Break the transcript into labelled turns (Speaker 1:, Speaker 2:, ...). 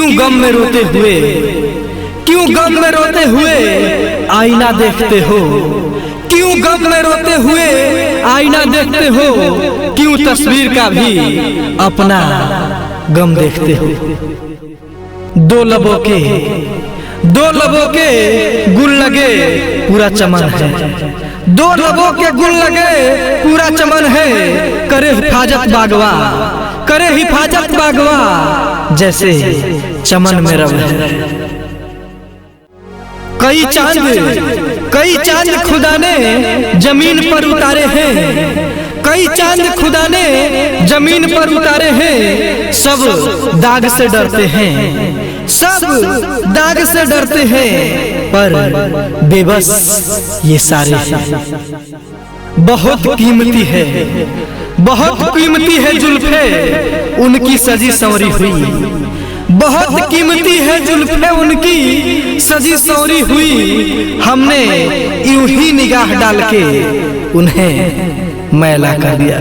Speaker 1: क्यों गम में रोते हुए, क्यों गम में रोते हुए आईना देखते हो, क्यों गम में रोते हुए आईना देखते हो, क्यों तस्वीर का भी अपना गम देखते हो। दो लबों के गुल लगे पूरा चमन है, दो लबों के गुल लगे पूरा चमन है। करे हिफाजत बागवा, करे हिफाजत बागवा, जैसे चमन में रब है। कई चांद खुदा ने जमीन पर उतारे हैं, कई चांद खुदा ने जमीन पर उतारे हैं। सब दाग से डरते हैं, सब दाग से डरते हैं, पर बेबस ये सारे हैं। बहुत कीमती है, बहुत कीमती है जुल्फे उनकी सजी संवरी हुई, बहुत कीमती है जुल्फे उनकी सजी संवरी हुई। हमने यूं ही निगाह डाल के उन्हें मैला कर दिया।